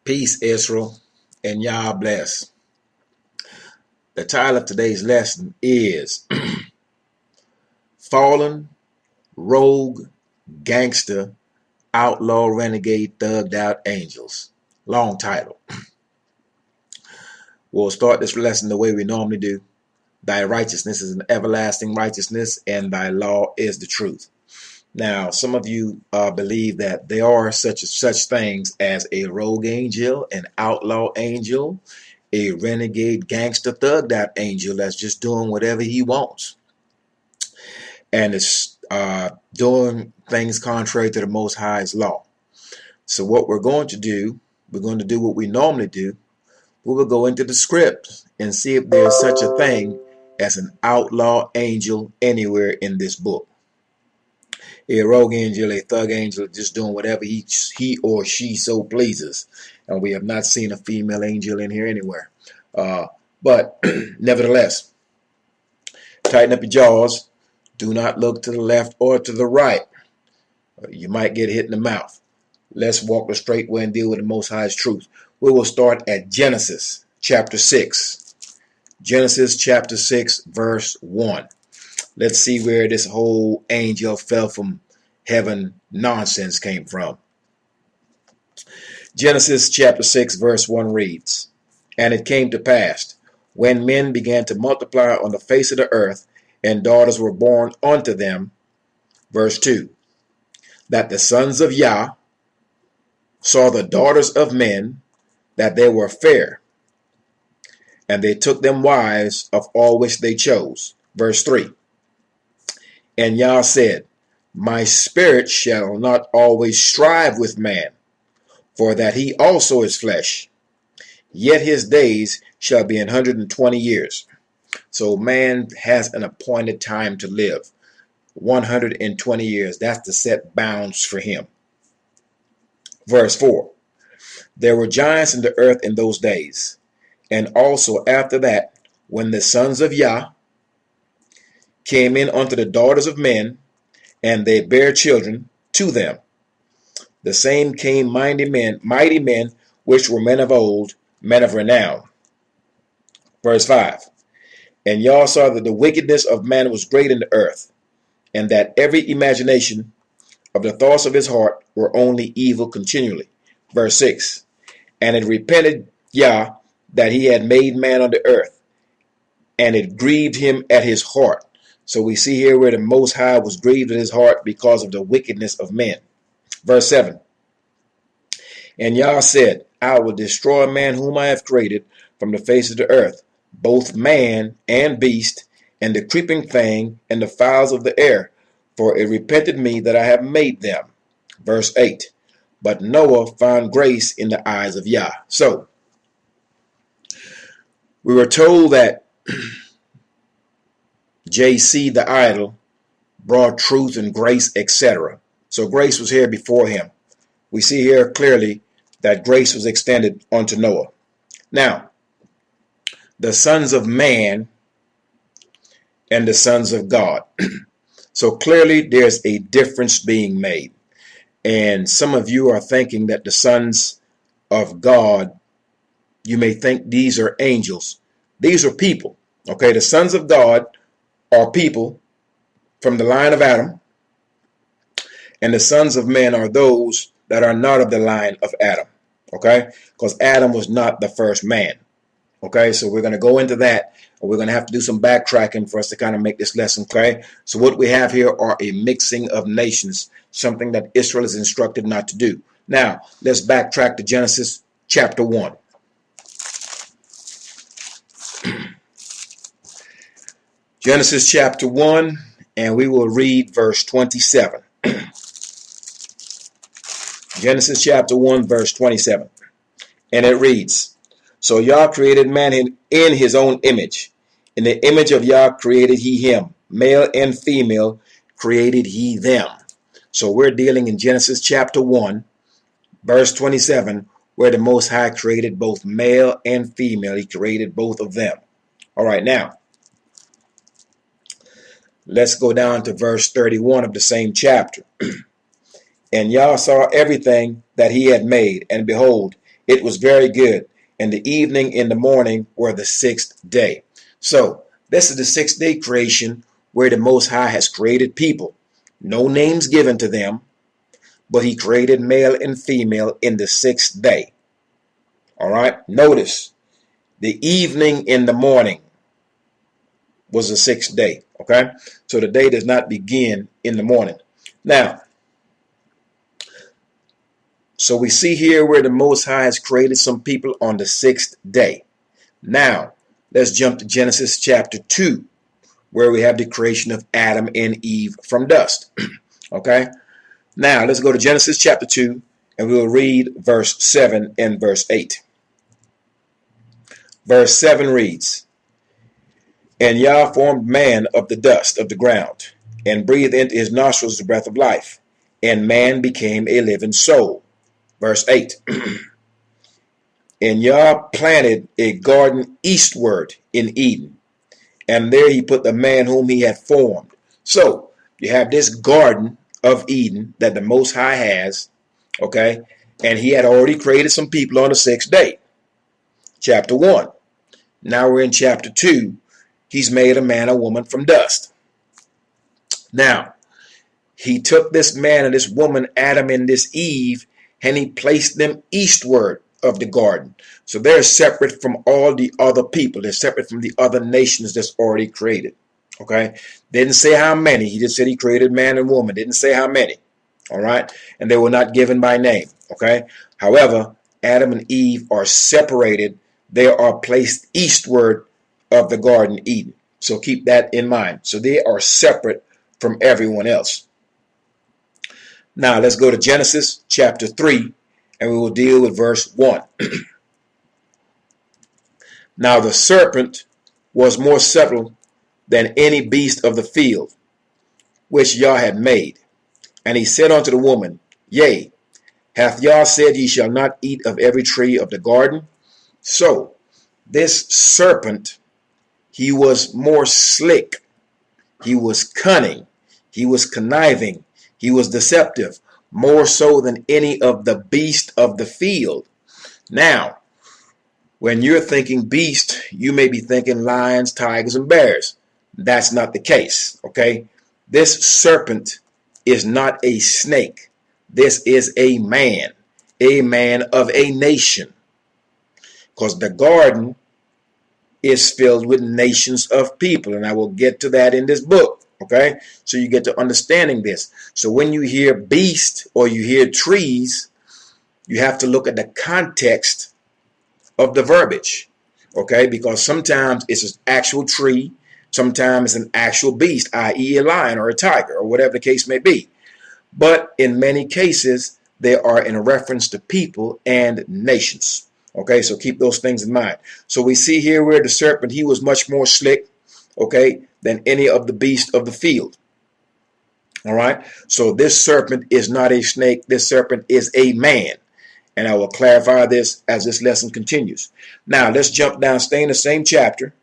Peace, Israel, and Yah bless. The title of today's lesson is Fallen, Rogue, Gangster, Outlaw, Renegade, Thugged Out Angels. Long title. We'll start this lesson the way we normally do. Thy righteousness is an everlasting righteousness, and thy law is the truth. Now, some of you believe that there are such things as a rogue angel, an outlaw angel, a renegade, gangster, thugged out angel that's just doing whatever he wants. And it's doing things contrary to the Most High's law. So what we're going to do what we normally do. We will go into the script and see if there's such a thing as an outlaw angel anywhere in this book. A rogue angel, a thug angel, just doing whatever he or she so pleases. And we have not seen a female angel in here anywhere. But nevertheless, tighten up your jaws. Do not look to the left or to the right. You might get hit in the mouth. Let's walk the straight way and deal with the Most High's truth. We will start at Genesis chapter 6. Genesis chapter 6, verse 1. Let's see where this whole angel fell from heaven nonsense came from. Genesis chapter 6, verse 1 reads, And it came to pass, when men began to multiply on the face of the earth, and daughters were born unto them, verse 2, that the sons of Yah saw the daughters of men, that they were fair, and they took them wives of all which they chose. Verse 3, And Yah said, My spirit shall not always strive with man, for that he also is flesh. Yet his days shall be 120 years. So man has an appointed time to live. 120 years. That's the set bounds for him. Verse 4. There were giants in the earth in those days, and also after that, when the sons of Yah came in unto the daughters of men, and they bare children to them. The same came mighty men, which were men of old, men of renown. Verse 5. And Yah saw that the wickedness of man was great in the earth, and that every imagination of the thoughts of his heart were only evil continually. Verse 6. And it repented Yah that he had made man on the earth, and it grieved him at his heart. So we see here where the Most High was grieved at his heart because of the wickedness of men. Verse 7. And Yah said, I will destroy man whom I have created from the face of the earth, both man and beast, and the creeping thing, and the fowls of the air, for it repented me that I have made them. Verse 8. But Noah found grace in the eyes of Yah. So, we were told that JC the idol brought truth and grace, etc. So grace was here before him. We see here clearly that grace was extended unto Noah. Now, the sons of man and the sons of God. So clearly there's a difference being made. And some of you are thinking that the sons of God, you may think these are angels. These are people. Okay, the sons of God are people from the line of Adam, and the sons of men are those that are not of the line of Adam. Okay, because Adam was not the first man. Okay, so we're going to go into that, and we're going to have to do some backtracking for us to kind of make this lesson clear. So what we have here are a mixing of nations, something that Israel is instructed not to do. Now, let's backtrack to Genesis chapter 1. Genesis chapter 1, and we will read verse 27. Genesis chapter 1, verse 27. And it reads, So Yah created man in his own image. In the image of Yah created he him. Male and female created he them. So we're dealing in Genesis chapter 1, verse 27, where the Most High created both male and female. He created both of them. All right, now, let's go down to verse 31 of the same chapter. And Yah saw everything that he had made, and behold, It was very good. And the evening and the morning were the sixth day. So this is the sixth day creation where the Most High has created people. No names given to them, but he created male and female in the sixth day. All right. Notice the evening and the morning was the sixth day. Okay. So the day does not begin in the morning. Now, so we see here where the Most High has created some people on the sixth day. Now, let's jump to Genesis chapter 2, where we have the creation of Adam and Eve from dust. Okay. Now, let's go to Genesis chapter 2, and we will read verse 7 and verse 8. Verse 7 reads, And Yah formed man of the dust of the ground, and breathed into his nostrils the breath of life, and man became a living soul. Verse 8, And Yah planted a garden eastward in Eden, and there he put the man whom he had formed. So, you have this garden of Eden that the Most High has, okay, and he had already created some people on the sixth day. Chapter 1. Now we're in chapter 2. He's made a man and woman from dust. Now, he took this man and this woman, Adam and this Eve, and he placed them eastward of the garden. So they're separate from all the other people. They're separate from the other nations that's already created. Okay? Didn't say how many. He just said he created man and woman. Didn't say how many. All right? And they were not given by name. Okay? However, Adam and Eve are separated. They are placed eastward of the garden Eden. So keep that in mind. So they are separate from everyone else. Now let's go to Genesis chapter 3, and we will deal with verse 1. Now the serpent was more subtle than any beast of the field, which Yah had made. And he said unto the woman, Yea, hath Yah said, Ye shall not eat of every tree of the garden? So this serpent, he was more slick, he was cunning, he was conniving, he was deceptive, more so than any of the beasts of the field. Now, when you're thinking beast, you may be thinking lions, tigers, and bears. That's not the case, okay? This serpent is not a snake. This is a man of a nation. Because the garden is filled with nations of people, and I will get to that in this book. Okay, so you get to understanding this. So when you hear beast or you hear trees, you have to look at the context of the verbiage. Okay, because sometimes it's an actual tree, sometimes it's an actual beast, i.e. a lion or a tiger or whatever the case may be. But in many cases, they are in reference to people and nations. Okay, so keep those things in mind. So we see here where the serpent, he was much more slick, okay, than any of the beasts of the field. All right, so this serpent is not a snake. This serpent is a man. And I will clarify this as this lesson continues. Now, let's jump down, stay in the same chapter.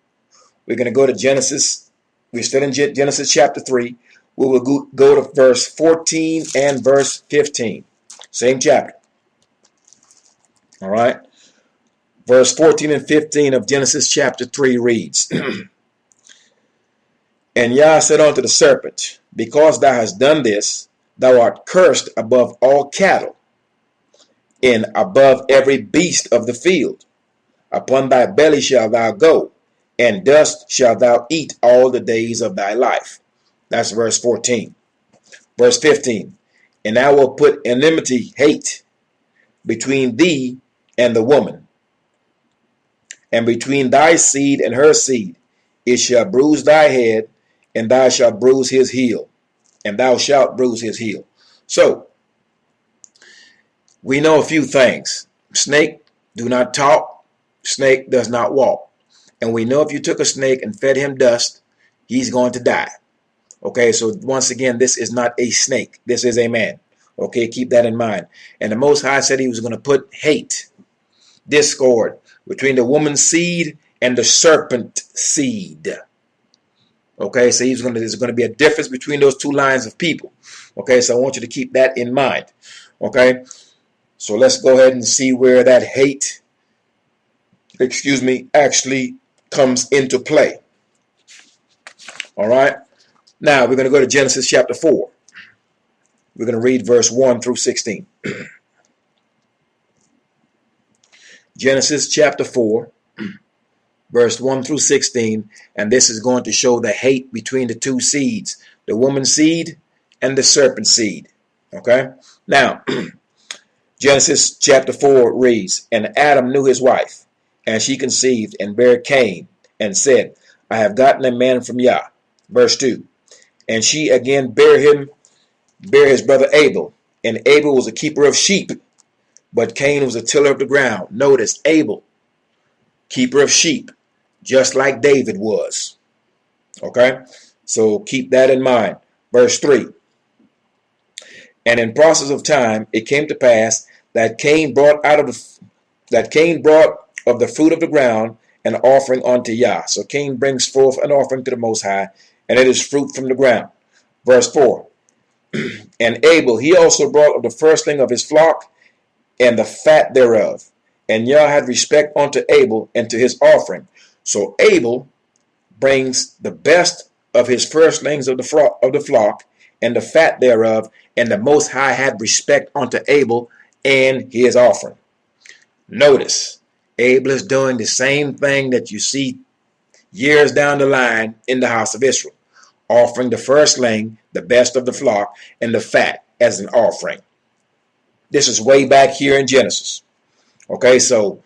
We're going to go to Genesis. We're still in Genesis chapter 3. We will go to verse 14 and verse 15. Same chapter. All right. Verse 14 and 15 of Genesis chapter 3 reads, And Yah said unto the serpent, Because thou hast done this, thou art cursed above all cattle, and above every beast of the field. Upon thy belly shalt thou go, and dust shalt thou eat all the days of thy life. That's verse 14. Verse 15. And I will put enmity, hate, between thee and the woman, and between thy seed and her seed. It shall bruise thy head, and thou shalt bruise his heel. And thou shalt bruise his heel. So, we know a few things. Snake do not talk. Snake does not walk. And we know if you took a snake and fed him dust, he's going to die. Okay, so once again, this is not a snake. This is a man. Okay, keep that in mind. And the Most High said he was going to put hate, discord, between the woman's seed and the serpent seed. Okay, so there's going to be a difference between those two lines of people. Okay, so I want you to keep that in mind. Okay, So let's go ahead and see where that hate, actually comes into play. All right. Now we're going to go to Genesis chapter 4. We're going to read verse 1 through 16. Genesis chapter 4, verse 1 through 16. And this is going to show the hate between the two seeds, the woman's seed and the serpent seed. Okay. Now, Genesis chapter 4 reads, And Adam knew his wife, and she conceived and bare Cain, and said, I have gotten a man from Yah. Verse 2. And she again bare his brother Abel, and Abel was a keeper of sheep, but Cain was a tiller of the ground. Notice, Abel, keeper of sheep, just like David was. Okay, so keep that in mind. Verse 3. And in process of time, it came to pass that Cain brought of the fruit of the ground an offering unto Yah. So Cain brings forth an offering to the Most High, and it is fruit from the ground. Verse 4. And Abel, he also brought of the firstling of his flock and the fat thereof. And Yah had respect unto Abel and to his offering. So Abel brings the best of his firstlings of the flock and the fat thereof, and the Most High had respect unto Abel and his offering. Notice, Abel is doing the same thing that you see years down the line in the house of Israel, offering the firstling, the best of the flock, and the fat as an offering. This is way back here in Genesis. Okay, so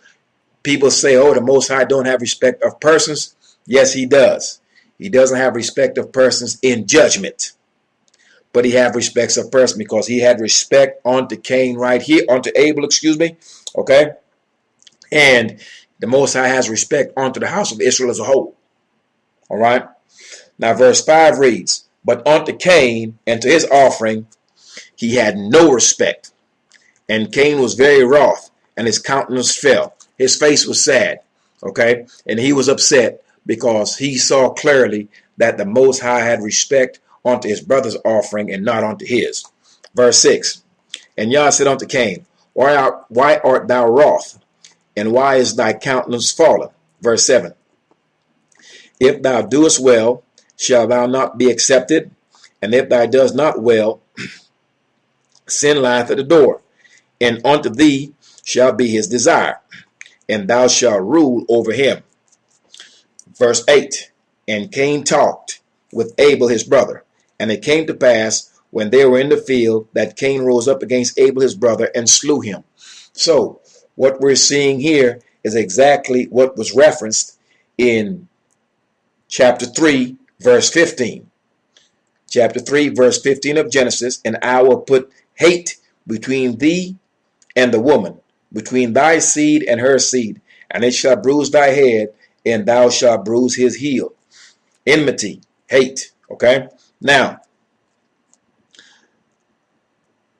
people say, oh, the Most High don't have respect of persons. Yes, he does. He doesn't have respect of persons in judgment, but he have respects of person because he had respect unto Cain right here, unto Abel, okay? And the Most High has respect unto the house of Israel as a whole, all right? Now, verse 5 reads, But unto Cain and to his offering he had no respect, and Cain was very wroth, and his countenance fell. His face was sad, okay? And he was upset because he saw clearly that the Most High had respect unto his brother's offering and not unto his. Verse 6. And Yah said unto Cain, Why art thou wroth? And why is thy countenance fallen? Verse 7. If thou doest well, shall thou not be accepted? And if thou doest not well, sin lieth at the door, and unto thee shall be his desire, and thou shalt rule over him. Verse 8. And Cain talked with Abel his brother. And it came to pass, when they were in the field, that Cain rose up against Abel his brother and slew him. So, what we're seeing here is exactly what was referenced in chapter 3, verse 15. Chapter 3, verse 15 of Genesis, And I will put hate between thee and the woman, between thy seed and her seed, and it shall bruise thy head, and thou shalt bruise his heel. Enmity, hate, okay? Now,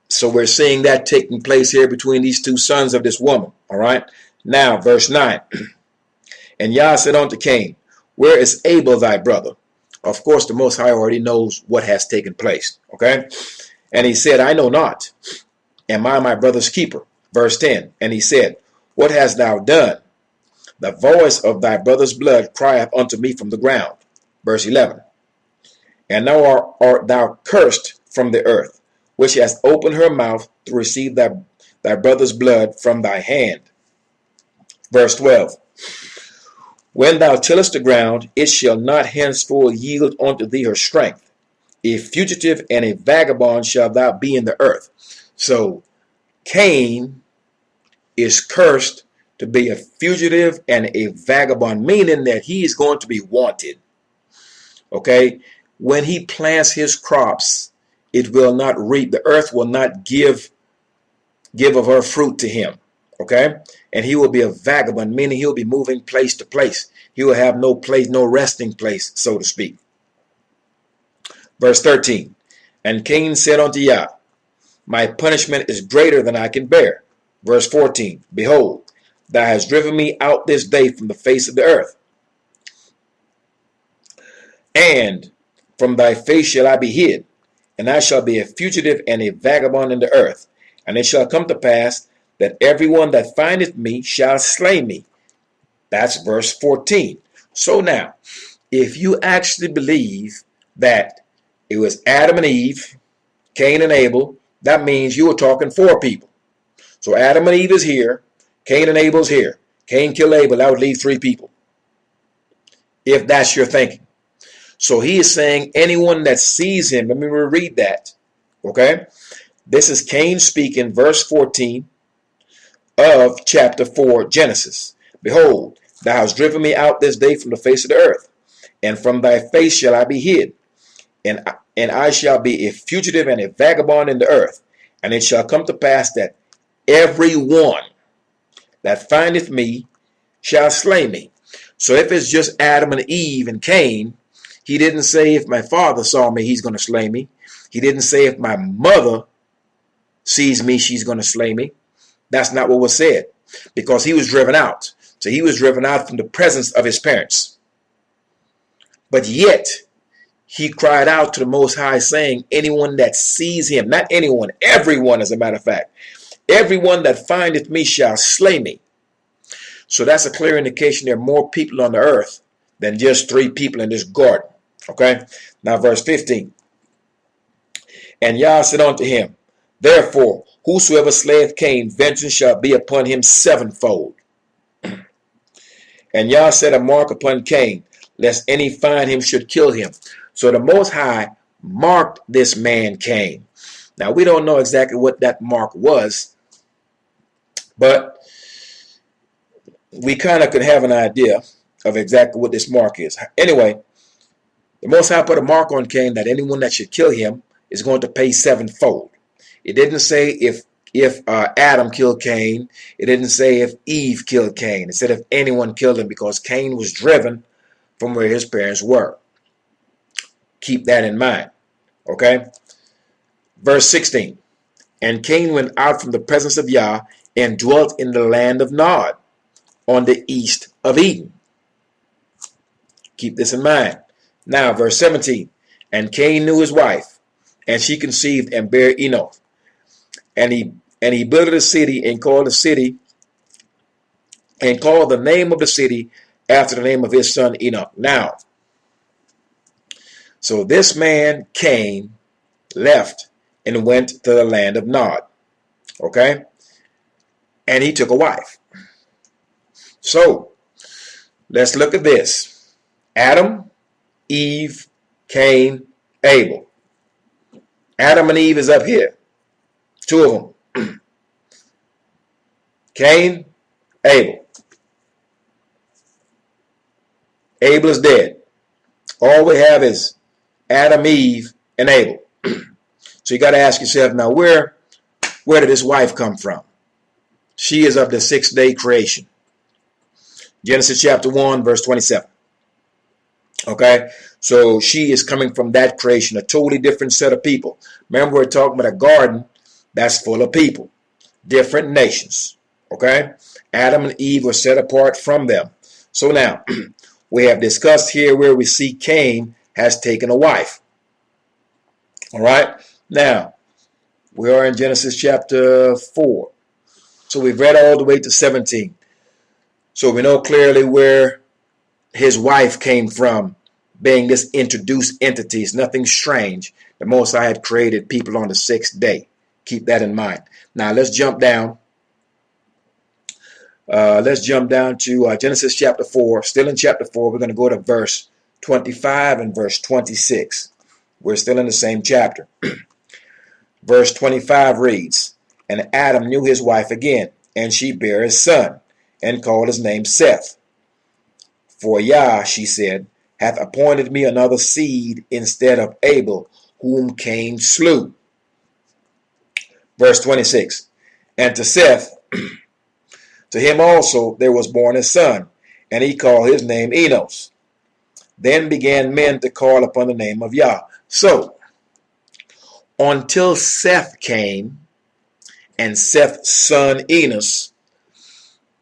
so we're seeing that taking place here between these two sons of this woman, all right? Now, verse 9. And Yah said unto Cain, Where is Abel thy brother? Of course, the Most High already knows what has taken place, okay? And he said, I know not. Am I my brother's keeper? Verse 10. And he said, What hast thou done? The voice of thy brother's blood crieth unto me from the ground. Verse 11. And now art thou cursed from the earth, which hast opened her mouth to receive thy brother's blood from thy hand. Verse 12. When thou tillest the ground, it shall not henceforth yield unto thee her strength. A fugitive and a vagabond shalt thou be in the earth. So Cain is cursed to be a fugitive and a vagabond, meaning that he is going to be wanted. Okay? When he plants his crops, it will not reap. The earth will not give of her fruit to him. Okay? And he will be a vagabond, meaning he'll be moving place to place. He will have no place, no resting place, so to speak. Verse 13. And Cain said unto Yah, My punishment is greater than I can bear. Verse 14. Behold, thou hast driven me out this day from the face of the earth, and from thy face shall I be hid, and I shall be a fugitive and a vagabond in the earth. And it shall come to pass that everyone that findeth me shall slay me. That's verse 14. So now, if you actually believe that it was Adam and Eve, Cain and Abel, that means you were talking four people. So Adam and Eve is here, Cain and Abel's here. Cain killed Abel, that would leave three people, if that's your thinking. So he is saying anyone that sees him, let me reread that, okay? This is Cain speaking, verse 14 of chapter 4, Genesis. Behold, thou hast driven me out this day from the face of the earth, and from thy face shall I be hid, and I shall be a fugitive and a vagabond in the earth. And it shall come to pass that every one that findeth me shall slay me. So if it's just Adam and Eve and Cain, he didn't say if my father saw me, he's going to slay me. He didn't say if my mother sees me, she's going to slay me. That's not what was said, because he was driven out. So he was driven out from the presence of his parents. But yet, he cried out to the Most High, saying, anyone that sees him, not anyone, everyone, as a matter of fact, everyone that findeth me shall slay me. So that's a clear indication there are more people on the earth than just three people in this garden. Okay? Now verse 15. And Yah said unto him, therefore, whosoever slayeth Cain, vengeance shall be upon him sevenfold. And Yah set a mark upon Cain, lest any find him should kill him. So the Most High marked this man Cain. Now we don't know exactly what that mark was, but we kind of could have an idea of exactly what this mark is. Anyway, the Most High put a mark on Cain that anyone that should kill him is going to pay sevenfold. It didn't say if Adam killed Cain. It didn't say if Eve killed Cain. It said if anyone killed him, because Cain was driven from where his parents were. Keep that in mind. Okay? Verse 16. And Cain went out from the presence of Yah and dwelt in the land of Nod, on the east of Eden. Keep this in mind. Now, verse 17. And Cain knew his wife, and she conceived and bare Enoch. And he built a city and called the name of the city after the name of his son Enoch. Now, so this man Cain left and went to the land of Nod. Okay? And he took a wife. So, let's look at this. Adam, Eve, Cain, Abel. Adam and Eve is up here. Two of them. Cain, Abel. Abel is dead. All we have is Adam, Eve, and Abel. So you got to ask yourself now, where did this wife come from? She is of the sixth-day creation. Genesis chapter 1, verse 27. Okay? So she is coming from that creation, a totally different set of people. Remember, we're talking about a garden that's full of people, different nations. Okay? Adam and Eve were set apart from them. So now, we have discussed here where we see Cain has taken a wife. All right? Now, we are in Genesis chapter 4. So we've read all the way to 17. So we know clearly where his wife came from, being this introduced entity. It's nothing strange. The Most High had created people on the sixth day. Keep that in mind. Now let's jump down. To Genesis chapter 4. Still in chapter 4, we're going to go to verse 25 and verse 26. We're still in the same chapter. Verse 25 reads, And Adam knew his wife again, and she bare a son, and called his name Seth. For Yah, she said, hath appointed me another seed instead of Abel, whom Cain slew. Verse 26. And to Seth, to him also there was born a son, and he called his name Enos. Then began men to call upon the name of Yah. So, until Seth came, and Seth's son Enos,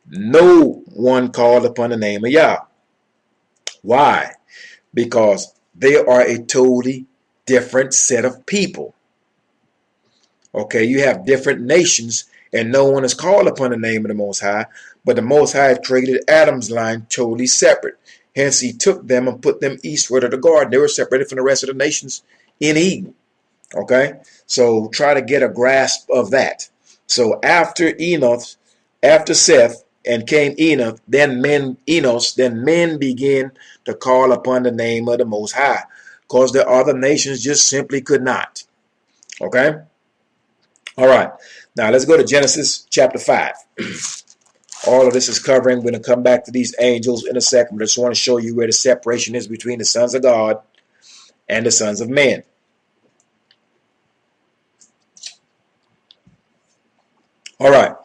no one called upon the name of Yah. Why? Because they are a totally different set of people. Okay, you have different nations and no one has called upon the name of the Most High, but the Most High created Adam's line totally separate. Hence, he took them and put them eastward of the garden. They were separated from the rest of the nations in Eden. Okay? So try to get a grasp of that. So after Enoch, after Seth, and came Enoch, then men begin to call upon the name of the Most High, because the other nations just simply could not. Okay? All right. Now let's go to Genesis chapter 5. All of this is covering. We're going to come back to these angels in a second, but I just want to show you where the separation is between the sons of God and the sons of men. All right.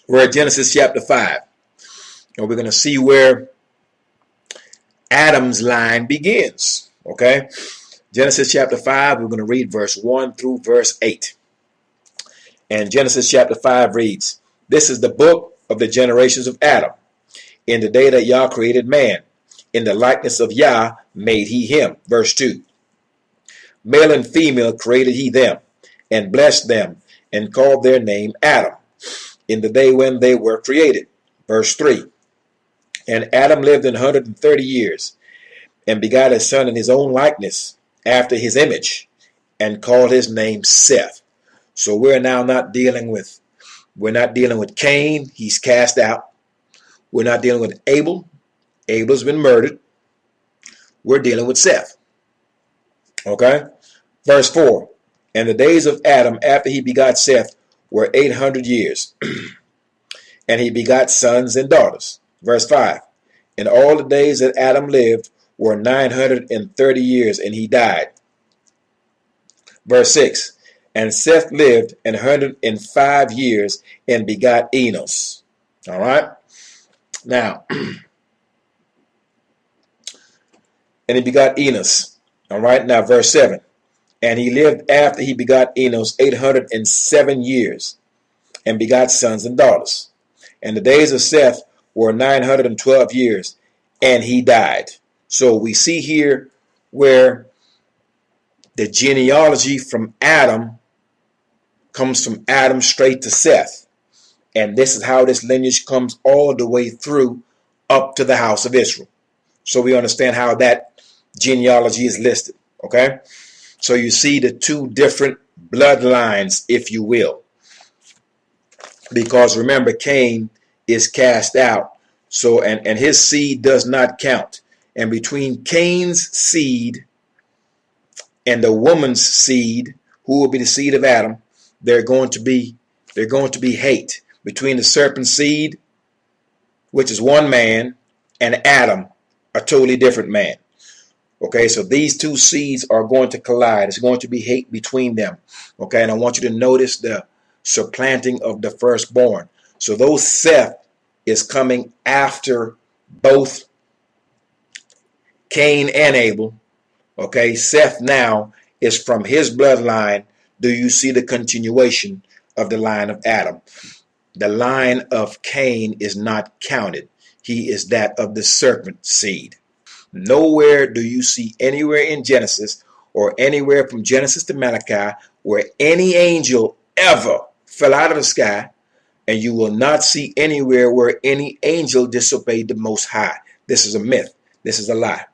We're at Genesis chapter 5. And we're going to see where Adam's line begins. Okay? Genesis chapter 5, we're going to read verse 1 through verse 8. And Genesis chapter 5 reads, "This is the book of the generations of Adam. In the day that Yah created man, in the likeness of Yah made he him." Verse 2. "Male and female created he them, and blessed them, and called their name Adam, in the day when they were created." Verse 3. "And Adam lived 130 years, and begot a son in his own likeness, after his image, and called his name Seth." So we're not dealing with Cain. He's cast out. We're not dealing with Abel. Abel's been murdered. We're dealing with Seth. Okay? Verse 4. "And the days of Adam after he begot Seth were 800 years, and he begot sons and daughters." Verse 5. "And all the days that Adam lived were 930 years, and he died." Verse 6. "And Seth lived 105 years, and begot Enos." All right? Now, and he begot Enos. All right? Now, verse 7. "And he lived after he begot Enos 807 years, and begot sons and daughters. And the days of Seth were 912 years, and he died." So we see here where the genealogy from Adam comes from Adam straight to Seth. And this is how this lineage comes all the way through up to the house of Israel. So we understand how that genealogy is listed. Okay? So you see the two different bloodlines, if you will. Because remember, Cain is cast out. So and his seed does not count. And between Cain's seed and the woman's seed, who will be the seed of Adam, they're going to be hate. Between the serpent seed, which is one man, and Adam, a totally different man. Okay, so these two seeds are going to collide. It's going to be hate between them. Okay, and I want you to notice the supplanting of the firstborn. So those Seth is coming after both Cain and Abel. Okay, Seth now is from his bloodline. Do you see the continuation of the line of Adam? The line of Cain is not counted. He is that of the serpent seed. Nowhere do you see anywhere in Genesis or anywhere from Genesis to Malachi where any angel ever fell out of the sky, and you will not see anywhere where any angel disobeyed the Most High. This is a myth. This is a lie.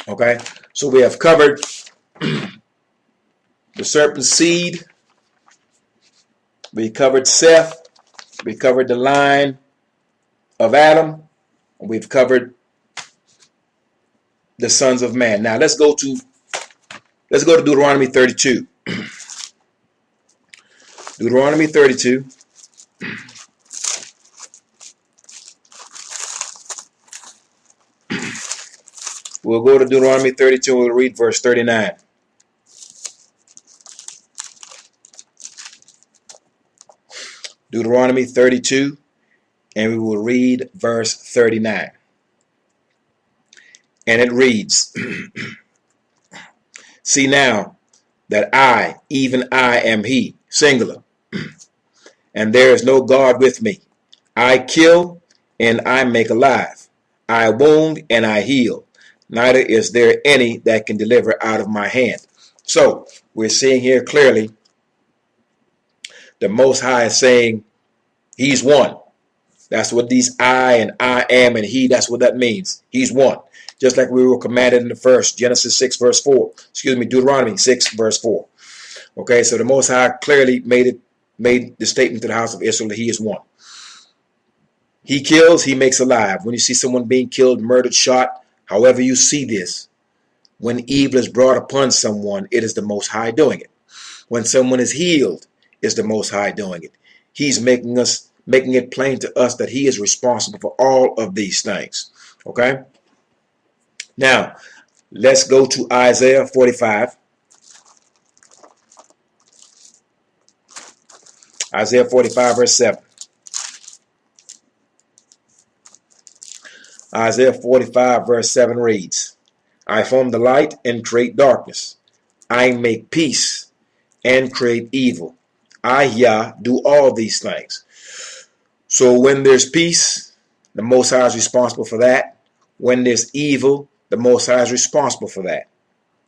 Okay, so we have covered the serpent seed. We covered Seth. We covered the line of Adam. We've covered the sons of man. Now let's go to Deuteronomy 32. Deuteronomy 32. We'll go to Deuteronomy 32 and we'll read verse 39. Deuteronomy 32, and we will read verse 39. And it reads, "See now that I, even I, am he," singular, "and there is no God with me. I kill and I make alive. I wound and I heal. Neither is there any that can deliver out of my hand." So we're seeing here clearly The Most High is saying he's one. That's what these I and I am and he, that's what that means. He's one. Just like we were commanded in the first, Genesis 6 verse 4. Deuteronomy 6 verse 4. Okay, so the Most High clearly made the statement to the house of Israel that he is one. He kills, he makes alive. When you see someone being killed, murdered, shot, however you see this, when evil is brought upon someone, it is the Most High doing it. When someone is healed, it's the Most High doing it. He's making it plain to us that he is responsible for all of these things. Okay? Now, let's go to Isaiah 45. Isaiah 45 verse 7. Isaiah 45 verse 7 reads, I form the light and create darkness. I make peace and create evil. I, Yah, do all these things. So when there's peace, the Most High is responsible for that. When there's evil, the Most High is responsible for that.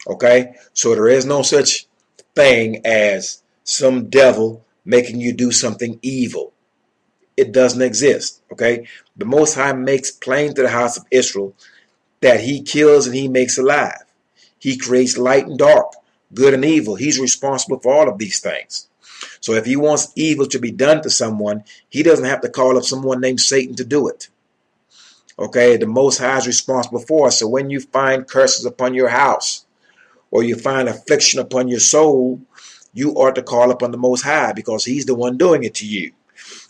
Okay? So there is no such thing as some devil making you do something evil. It doesn't exist. Okay? The Most High makes plain to the house of Israel that he kills and he makes alive. He creates light and dark, good and evil. He's responsible for all of these things. So if he wants evil to be done to someone, he doesn't have to call up someone named Satan to do it. Okay, the Most High is responsible for it. So when you find curses upon your house or you find affliction upon your soul, you ought to call upon the Most High because he's the one doing it to you.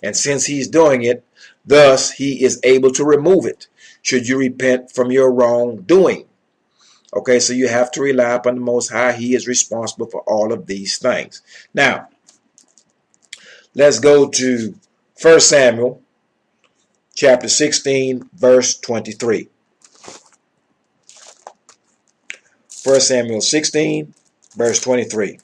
And since he's doing it, thus he is able to remove it should you repent from your wrongdoing. Okay, so you have to rely upon the Most High. He is responsible for all of these things. Now, let's go to 1 Samuel chapter 16, verse 23. 1 Samuel 16, verse 23.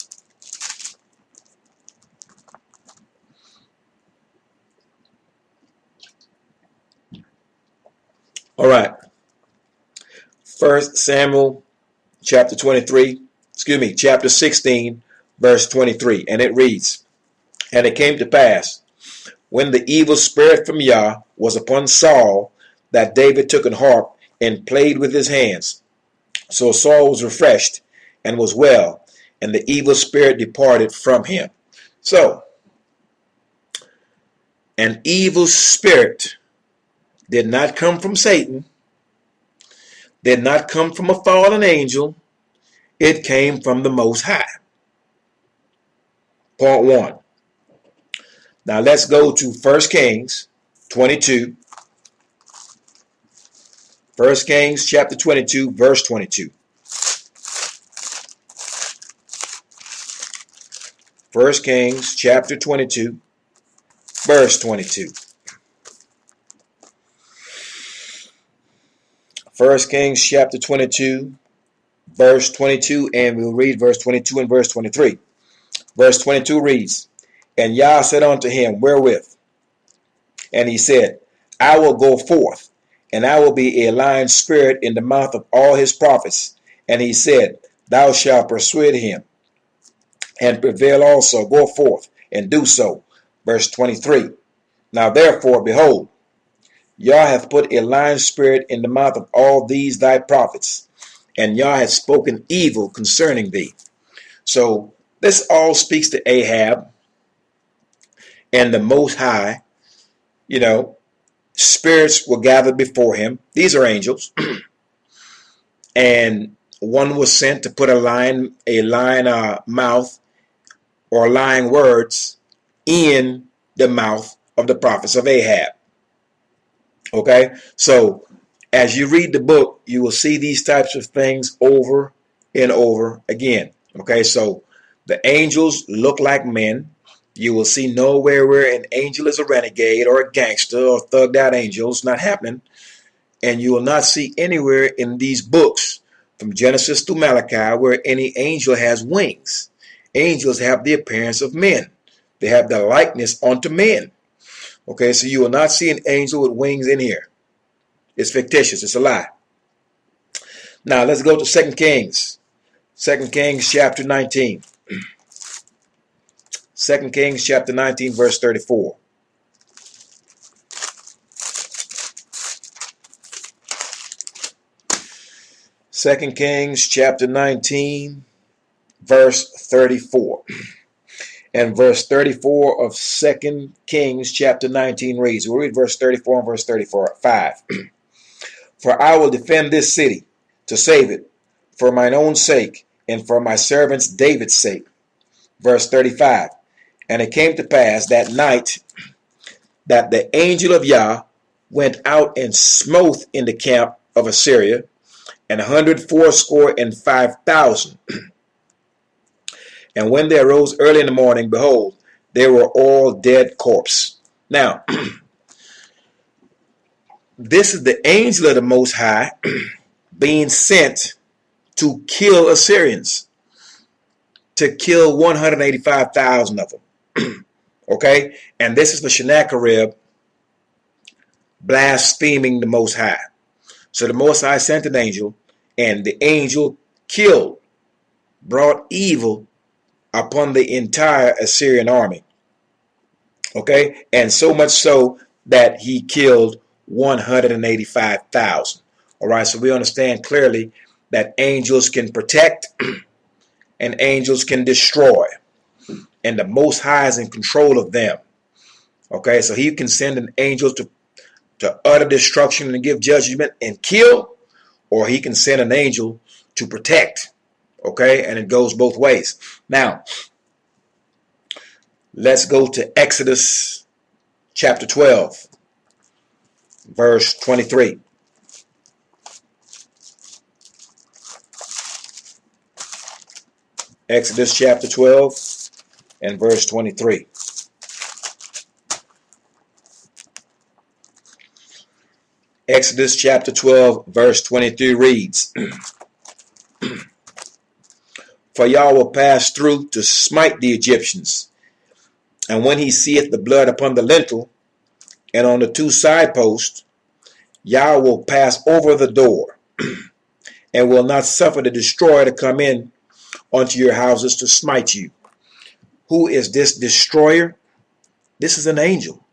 All right. 1 Samuel chapter 16, verse 23. And it reads, And it came to pass, when the evil spirit from Yah was upon Saul, that David took an harp and played with his hands. So Saul was refreshed and was well, and the evil spirit departed from him. So, an evil spirit did not come from Satan, did not come from a fallen angel. It came from the Most High. Point 1. Now let's go to 1 Kings 22. 1 Kings chapter 22, verse 22. 1 Kings chapter 22, verse 22. 1 Kings chapter 22, verse 22, and we'll read verse 22 and verse 23. Verse 22 reads, And Yah said unto him, Wherewith? And he said, I will go forth, and I will be a lying spirit in the mouth of all his prophets. And he said, Thou shalt persuade him, and prevail also. Go forth, and do so. Verse 23. Now therefore, behold, Yah hath put a lying spirit in the mouth of all these thy prophets, and Yah hath spoken evil concerning thee. So this all speaks to Ahab and the Most High. You know, spirits were gathered before him. These are angels. And one was sent to put a lying mouth or lying words in the mouth of the prophets of Ahab. Okay, so as you read the book, you will see these types of things over and over again. Okay, so the angels look like men. You will see nowhere where an angel is a renegade or a gangster or thugged out angel. It's not happening. And you will not see anywhere in these books from Genesis to Malachi where any angel has wings. Angels have the appearance of men. They have the likeness unto men. Okay, so you will not see an angel with wings in here. It's fictitious. It's a lie. Now, let's go to 2 Kings. 2 Kings chapter 19. 2 Kings chapter 19, verse 34. 2 Kings chapter 19, verse 34. And verse 34 of 2 Kings chapter 19 reads, we'll read verse 34 and verse 35. For I will defend this city to save it for mine own sake and for my servant's David's sake. Verse 35. And it came to pass that night that the angel of Yah went out and smote in the camp of Assyria 185,000. And when they arose early in the morning, behold, they were all dead corpses. Now, this is the angel of the Most High being sent to kill Assyrians, to kill 185,000 of them. Okay? And this is the Sennacherib blaspheming the Most High. So the Most High sent an angel, and the angel killed, brought evil upon the entire Assyrian army. Okay? And so much so that he killed 185,000. All right? So we understand clearly that angels can protect and angels can destroy. And the Most High is in control of them. Okay? So he can send an angel to utter destruction and give judgment and kill, or he can send an angel to protect. Okay? And it goes both ways. Now, let's go to Exodus chapter 12, verse 23. Exodus chapter 12 and verse 23. Exodus chapter 12, verse 23 reads, For Yah will pass through to smite the Egyptians, and when he seeth the blood upon the lintel and on the two side posts, Yah will pass over the door, and will not suffer the destroyer to come in unto your houses to smite you. Who is this destroyer? This is an angel.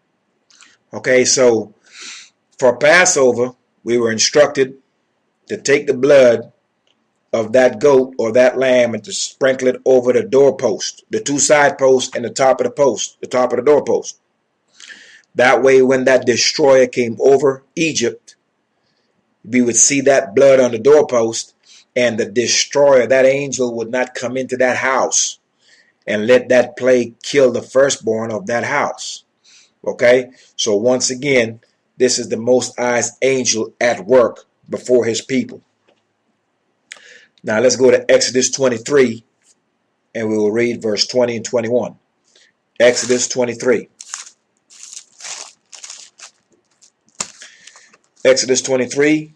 Okay, so for Passover, we were instructed to take the blood of that goat or that lamb and to sprinkle it over the doorpost, the two side posts and the top of the post, the top of the doorpost. That way, when that destroyer came over Egypt, we would see that blood on the doorpost, and the destroyer, that angel, would not come into that house and let that plague kill the firstborn of that house. Okay? So once again, this is the Most High's angel at work before his people. Now let's go to Exodus 23, and we will read verse 20 and 21. Exodus 23. Exodus 23,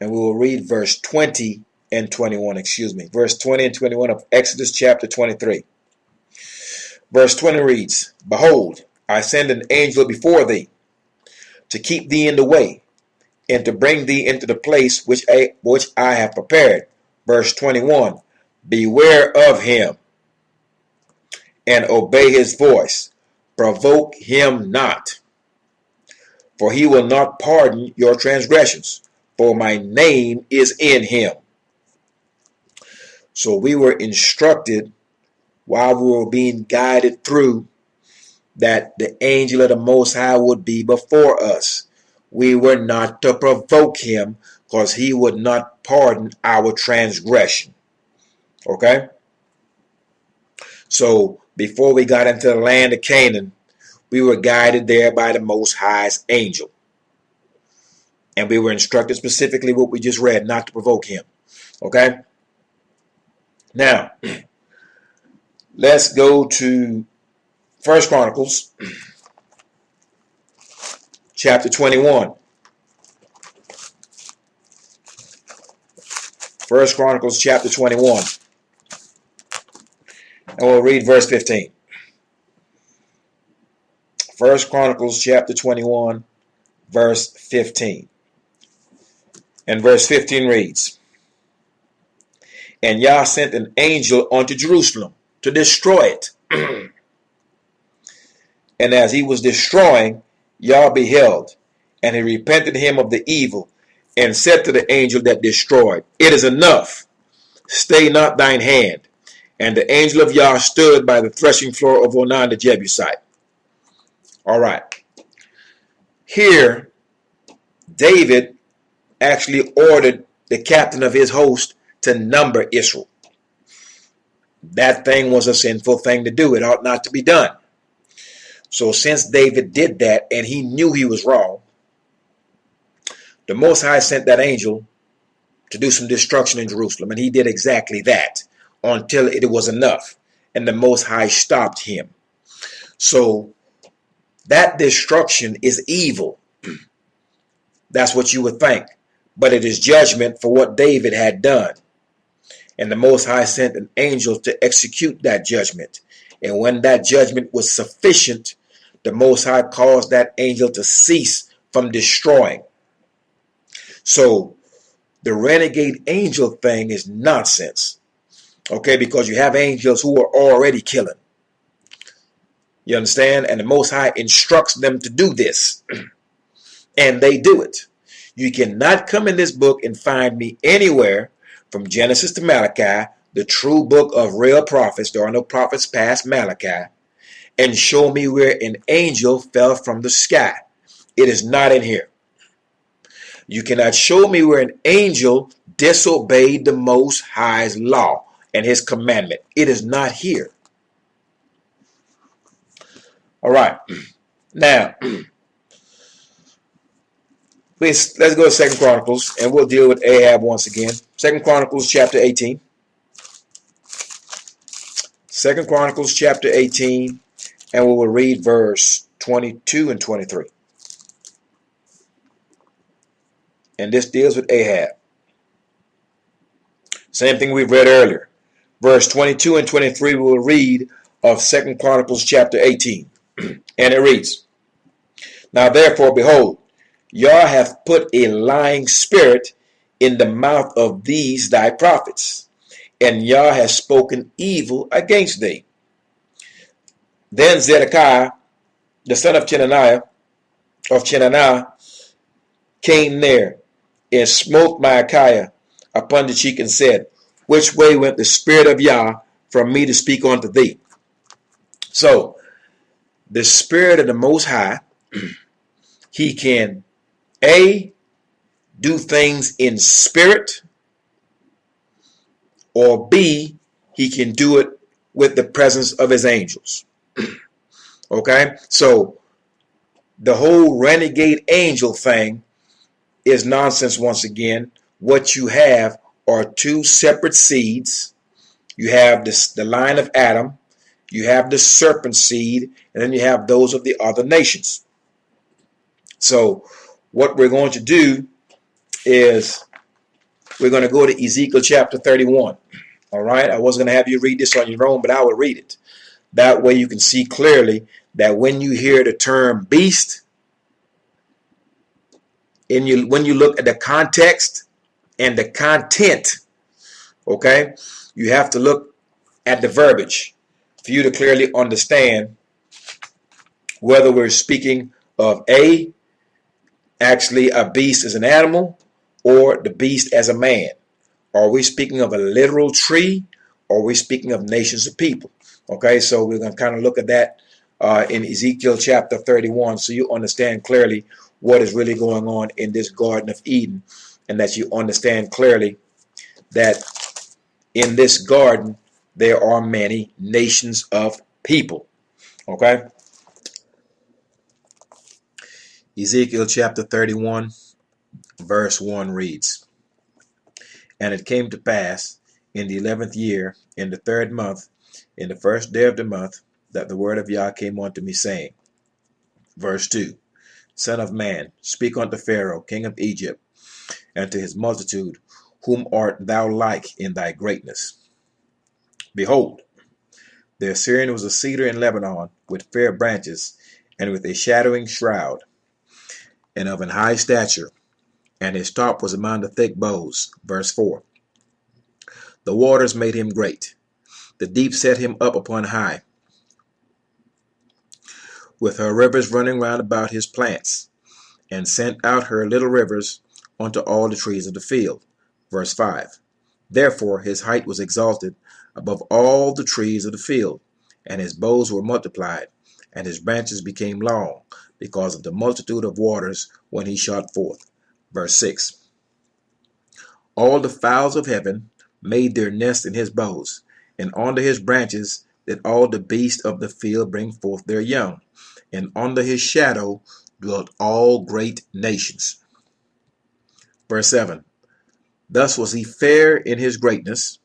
and we will read verse 20 and 21, verse 20 and 21 of Exodus chapter 23. Verse 20 reads, Behold, I send an angel before thee, to keep thee in the way, and to bring thee into the place which I have prepared. Verse 21, Beware of him, and obey his voice. Provoke him not, for he will not pardon your transgressions, for my name is in him. So we were instructed while we were being guided through that the angel of the Most High would be before us. We were not to provoke him, because he would not pardon our transgression. Okay? So before we got into the land of Canaan, we were guided there by the Most High's angel. And we were instructed specifically what we just read, not to provoke him. Okay? Now, let's go to 1 Chronicles chapter 21. 1 Chronicles chapter 21. And we'll read verse 15. 1 Chronicles chapter 21, verse 15. And verse 15 reads, And Yah sent an angel unto Jerusalem, to destroy it. And as he was destroying, Yah beheld, and he repented him of the evil, and said to the angel that destroyed, It is enough, stay not thine hand. And the angel of Yah stood by the threshing floor of Onan the Jebusite. All right. Here, David actually ordered the captain of his host to number Israel. That thing was a sinful thing to do. It ought not to be done. So since David did that and he knew he was wrong, the Most High sent that angel to do some destruction in Jerusalem. And he did exactly that until it was enough. And the Most High stopped him. So that destruction is evil. That's what you would think. But it is judgment for what David had done. And the Most High sent an angel to execute that judgment. And when that judgment was sufficient, the Most High caused that angel to cease from destroying. So the renegade angel thing is nonsense. Okay, because you have angels who are already killing. You understand? And the Most High instructs them to do this. And they do it. You cannot come in this book and find me anywhere from Genesis to Malachi, the true book of real prophets. There are no prophets past Malachi. And show me where an angel fell from the sky. It is not in here. You cannot show me where an angel disobeyed the Most High's law and his commandment. It is not here. All right. Now, let's go to 2 Chronicles, and we'll deal with Ahab once again. 2 Chronicles chapter 18. 2 Chronicles chapter 18, and we will read verse 22 and 23. And this deals with Ahab. Same thing we've read earlier. Verse 22 and 23 we will read of 2 Chronicles chapter 18. And it reads, Now therefore, behold, Yah hath put a lying spirit in the mouth of these thy prophets, and Yah has spoken evil against thee. Then Zedekiah, the son of Chenaniah, came near and smote Micaiah upon the cheek and said, Which way went the spirit of Yah from me to speak unto thee? So, the spirit of the Most High, he can A, do things in spirit, or B, he can do it with the presence of his angels. Okay, so the whole renegade angel thing is nonsense once again. What you have are two separate seeds. You have the line of Adam, you have the serpent seed, and then you have those of the other nations. So what we're going to do is we're going to go to Ezekiel chapter 31. All right, I wasn't going to have you read this on your own, but I will read it. That way you can see clearly that when you hear the term beast, and when you look at the context and the content, okay, you have to look at the verbiage for you to clearly understand whether we're speaking of actually a beast as an animal, or the beast as a man. Are we speaking of a literal tree, or are we speaking of nations of people? Okay, so we're going to kind of look at that in Ezekiel chapter 31, so you understand clearly what is really going on in this Garden of Eden, and that you understand clearly that in this garden there are many nations of people. Okay, Ezekiel chapter 31 verse 1 reads, And it came to pass in the 11th year, in the 3rd month, in the 1st day of the month, that the word of Yah came unto me, saying, verse 2, Son of man, speak unto Pharaoh, king of Egypt, and to his multitude, whom art thou like in thy greatness? Behold, the Assyrian was a cedar in Lebanon, with fair branches, and with a shadowing shroud, and of an high stature, and his top was among the thick boughs. Verse 4, The waters made him great, The deep set him up upon high, with her rivers running round about his plants, and sent out her little rivers unto all the trees of the field. Verse 5. Therefore his height was exalted above all the trees of the field, and his boughs were multiplied, and his branches became long, because of the multitude of waters when he shot forth. Verse 6. All the fowls of heaven made their nest in his boughs, and under his branches did all the beasts of the field bring forth their young, and under his shadow dwelt all great nations. Verse 7. Thus was he fair in his greatness,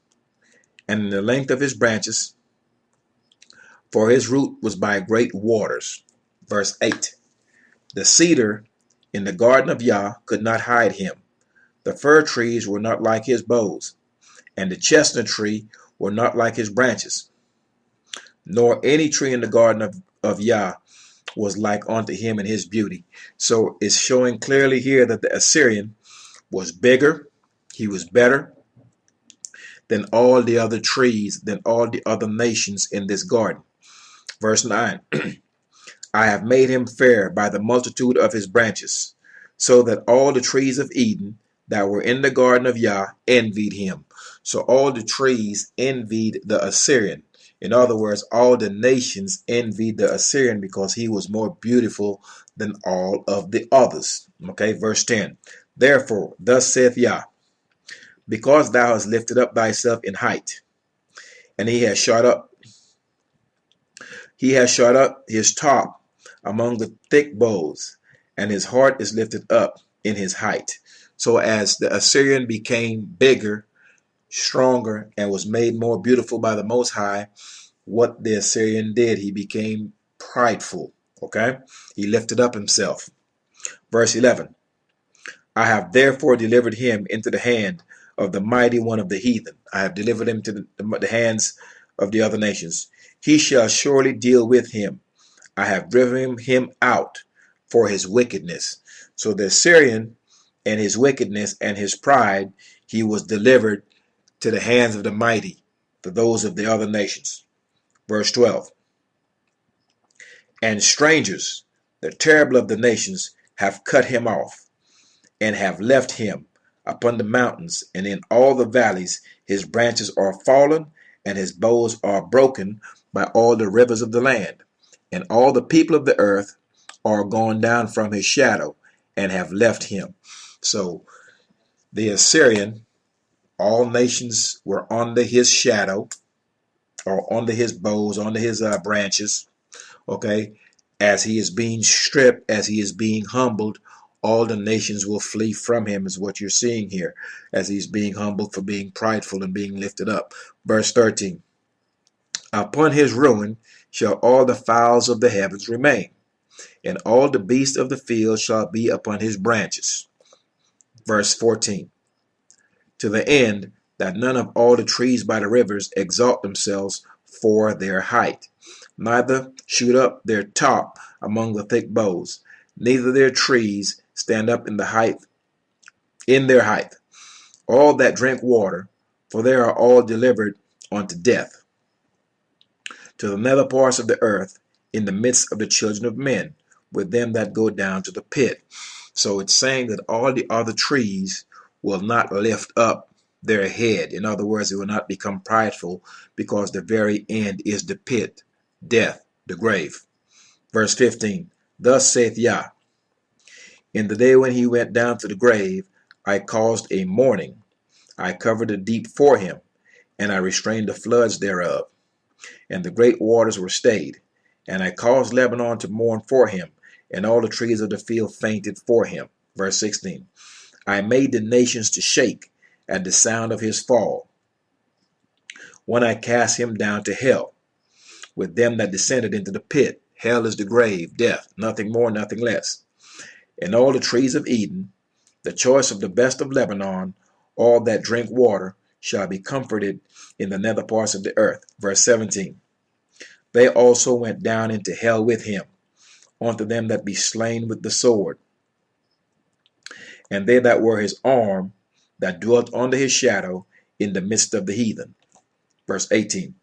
and in the length of his branches, for his root was by great waters. Verse 8. The cedar in the garden of Yah could not hide him. The fir trees were not like his boughs, and the chestnut tree were not like his branches. Nor any tree in the garden of Yah was like unto him in his beauty. So it's showing clearly here that the Assyrian was bigger, he was better than all the other trees, than all the other nations in this garden. Verse 9. I have made him fair by the multitude of his branches, so that all the trees of Eden that were in the garden of Yah envied him. So all the trees envied the Assyrian. In other words, all the nations envied the Assyrian because he was more beautiful than all of the others. Okay, verse 10. Therefore, thus saith Yah, because thou hast lifted up thyself in height, and he has shot up his top among the thick boughs, and his heart is lifted up in his height. So as the Assyrian became bigger, stronger, and was made more beautiful by the Most High, what the Assyrian did, he became prideful. Okay, he lifted up himself. Verse 11. I have therefore delivered him into the hand of the mighty one of the heathen. I have delivered him to the hands of the other nations. He shall surely deal with him. I have driven him out for his wickedness. So the Assyrian and his wickedness and his pride, he was delivered to the hands of the mighty, to those of the other nations. Verse 12. And strangers, the terrible of the nations, have cut him off, and have left him upon the mountains, and in all the valleys his branches are fallen, and his boughs are broken by all the rivers of the land. And all the people of the earth are gone down from his shadow, and have left him. So the Assyrian, all nations were under his shadow, or under his boughs, under his branches. Okay, as he is being stripped, as he is being humbled, all the nations will flee from him, is what you're seeing here, as he's being humbled for being prideful and being lifted up. Verse 13. Upon his ruin shall all the fowls of the heavens remain, and all the beasts of the field shall be upon his branches. Verse 14. To the end that none of all the trees by the rivers exalt themselves for their height, neither shoot up their top among the thick boughs, neither their trees stand up in their height. All that drink water, for they are all delivered unto death, to the nether parts of the earth, in the midst of the children of men, with them that go down to the pit. So it's saying that all the other trees will not lift up their head. In other words, they will not become prideful, because the very end is the pit, death, the grave. Verse 15. Thus saith Yah, in the day when he went down to the grave, I caused a mourning. I covered the deep for him, and I restrained the floods thereof. And the great waters were stayed. And I caused Lebanon to mourn for him, and all the trees of the field fainted for him. Verse 16. I made the nations to shake at the sound of his fall, when I cast him down to hell, with them that descended into the pit. Hell is the grave, death, nothing more, nothing less. And all the trees of Eden, the choice of the best of Lebanon, all that drink water, shall be comforted in the nether parts of the earth. Verse 17. They also went down into hell with him, unto them that be slain with the sword, and they that were his arm, that dwelt under his shadow, in the midst of the heathen. Verse 18.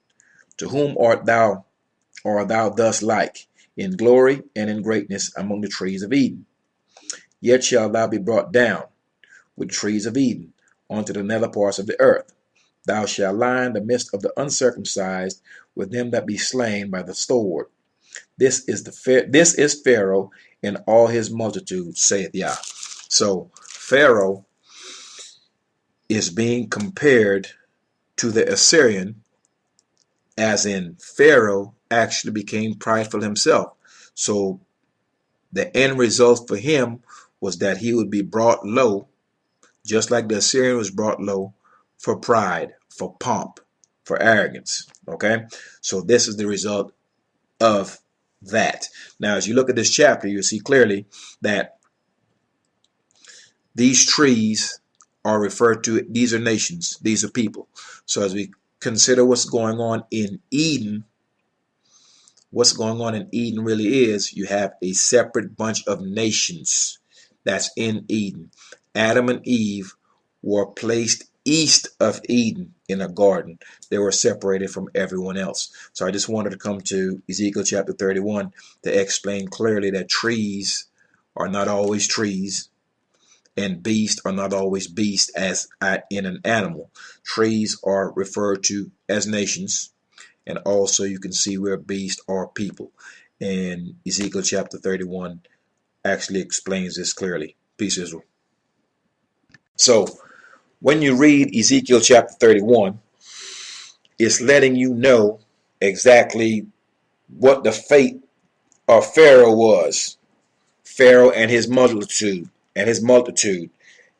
To whom art thou thus like, in glory and in greatness among the trees of Eden? Yet shalt thou be brought down with the trees of Eden unto the nether parts of the earth. Thou shalt lie in the midst of the uncircumcised with them that be slain by the sword. This is Pharaoh in all his multitude, saith Yah. So Pharaoh is being compared to the Assyrian, as in Pharaoh actually became prideful himself. So the end result for him was that he would be brought low, just like the Assyrian was brought low for pride, for pomp, for arrogance. Okay, so this is the result of that. Now, as you look at this chapter, you'll see clearly that these trees are referred to, these are nations, these are people. So as we consider what's going on in Eden, what's going on in Eden really is you have a separate bunch of nations that's in Eden. Adam and Eve were placed east of Eden in a garden. They were separated from everyone else. So I just wanted to come to Ezekiel chapter 31 to explain clearly that trees are not always trees, and beasts are not always beasts as in an animal. Trees are referred to as nations, and also you can see where beasts are people. And Ezekiel chapter 31 actually explains this clearly. Peace, Israel. So when you read Ezekiel chapter 31, it's letting you know exactly what the fate of Pharaoh was. Pharaoh and his multitude,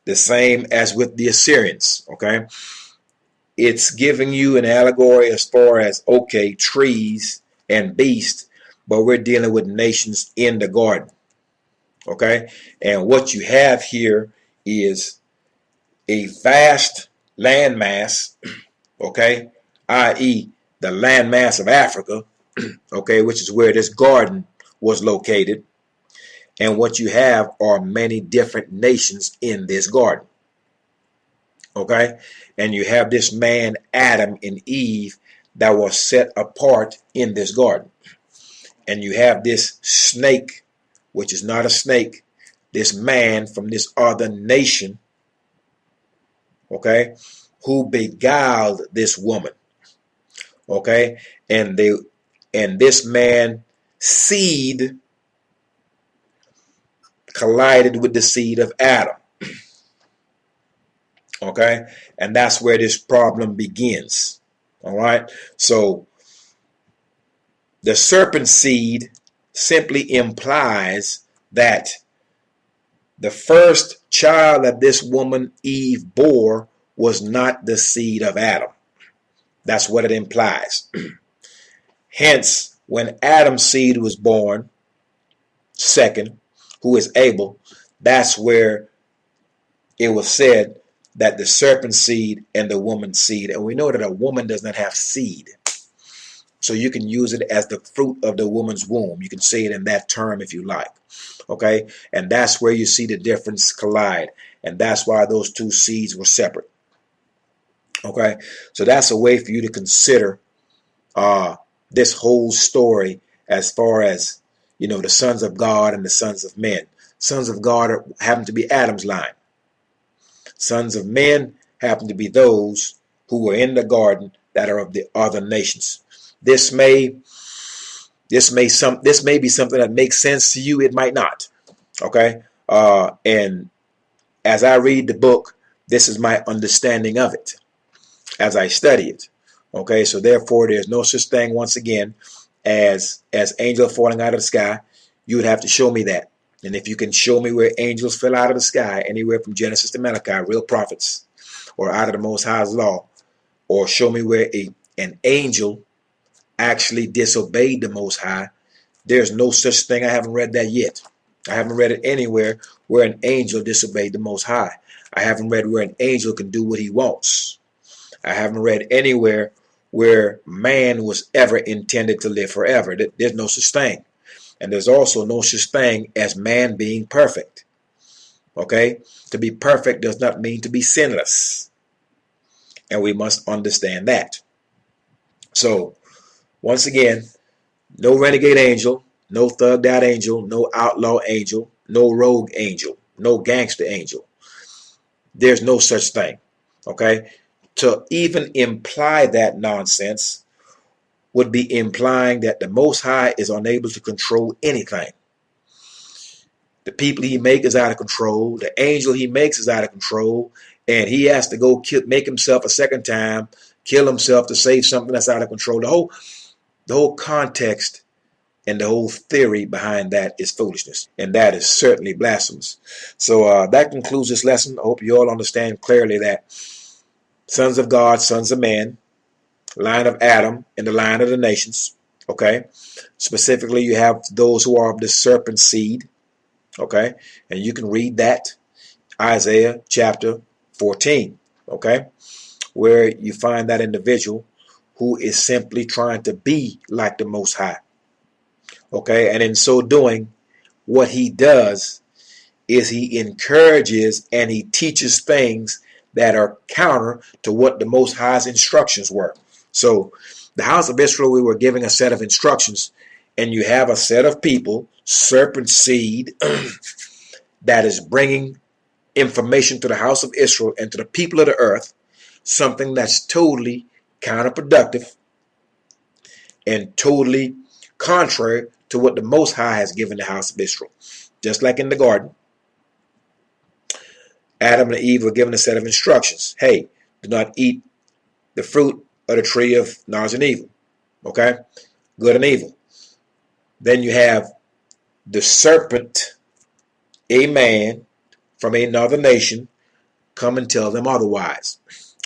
the same as with the Assyrians. Okay, it's giving you an allegory as far as, okay, trees and beasts, but we're dealing with nations in the garden. Okay, and what you have here is a vast landmass, okay, i.e. the landmass of Africa, okay, which is where this garden was located. And what you have are many different nations in this garden. Okay? And you have this man, Adam and Eve, that was set apart in this garden. And you have this snake, which is not a snake, this man from this other nation, okay, who beguiled this woman. Okay? And this man seed collided with the seed of Adam. Okay, and that's where this problem begins. All right, so the serpent seed simply implies that the first child that this woman Eve bore was not the seed of Adam. That's what it implies. Hence, when Adam's seed was born, second, who is Abel, that's where it was said that the serpent seed and the woman's seed, and we know that a woman does not have seed, so you can use it as the fruit of the woman's womb. You can say it in that term if you like. Okay, and that's where you see the difference collide, and that's why those two seeds were separate. Okay, so that's a way for you to consider this whole story as far as, you know, the sons of God and the sons of men. Sons of God happen to be Adam's line. Sons of men happen to be those who were in the garden that are of the other nations. This may be something that makes sense to you. It might not. Okay, and as I read the book, this is my understanding of it as I study it. Okay, so therefore, there's no such thing, once again, as angels falling out of the sky. You would have to show me that. And if you can show me where angels fell out of the sky, anywhere from Genesis to Malachi, real prophets, or out of the Most High's law, or show me where an angel actually disobeyed the Most High, there's no such thing. I haven't read that yet. I haven't read it anywhere where an angel disobeyed the Most High. I haven't read where an angel can do what he wants. I haven't read anywhere where man was ever intended to live forever. There's no such thing. And there's also no such thing as man being perfect. Okay? To be perfect does not mean to be sinless. And we must understand that. So, Once again, no renegade angel, no thugged out angel, no outlaw angel, no rogue angel, no gangster angel. There's no such thing. Okay? To even imply that nonsense would be implying that the Most High is unable to control anything. The people he makes is out of control. The angel he makes is out of control. And he has to go make himself a second time, kill himself to save something that's out of control. The whole context and the whole theory behind that is foolishness. And that is certainly blasphemous. So that concludes this lesson. I hope you all understand clearly that sons of God, sons of man, line of Adam, and the line of the nations. Okay? Specifically, you have those who are of the serpent seed. Okay? And you can read that. Isaiah chapter 14. Okay? Where you find that individual who is simply trying to be like the Most High. Okay? And in so doing, what he does is he encourages and he teaches things that are counter to what the Most High's instructions were. So the house of Israel, we were giving a set of instructions, and you have a set of people, serpent seed, that is bringing information to the house of Israel and to the people of the earth, something that's totally counterproductive and totally contrary to what the Most High has given the house of Israel. Just like in the garden, Adam and Eve were given a set of instructions. Hey, do not eat the fruit of the tree of knowledge and evil. Okay? Good and evil. Then you have the serpent, a man from another nation, come and tell them otherwise.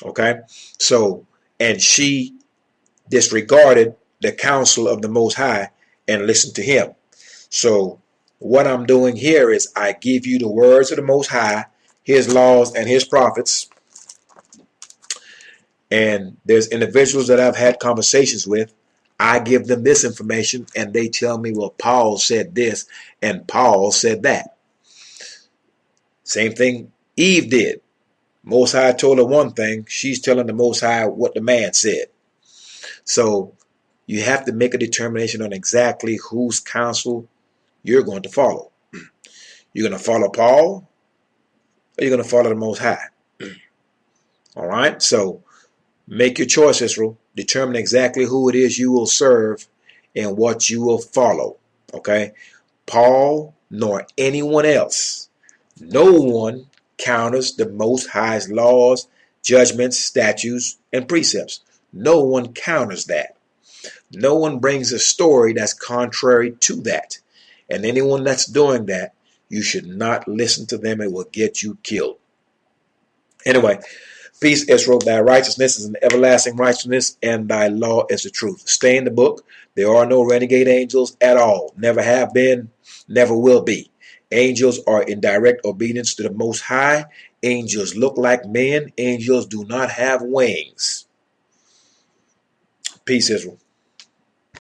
Okay? So, and she disregarded the counsel of the Most High and listened to him. So, what I'm doing here is I give you the words of the Most High, his laws and his prophets. And there's individuals that I've had conversations with. I give them this information and they tell me, well, Paul said this and Paul said that. Same thing Eve did. Most High told her one thing. She's telling the Most High what the man said. So you have to make a determination on exactly whose counsel you're going to follow. You're going to follow Paul or you're going to follow the Most High. All right. So make your choice, Israel. Determine exactly who it is you will serve and what you will follow. Okay? Paul nor anyone else. No one counters the Most High's laws, judgments, statutes, and precepts. No one counters that. No one brings a story that's contrary to that. And anyone that's doing that, you should not listen to them. It will get you killed. Anyway, peace, Israel. Thy righteousness is an everlasting righteousness, and thy law is the truth. Stay in the book. There are no renegade angels at all. Never have been, never will be. Angels are in direct obedience to the Most High. Angels look like men. Angels do not have wings. Peace, Israel.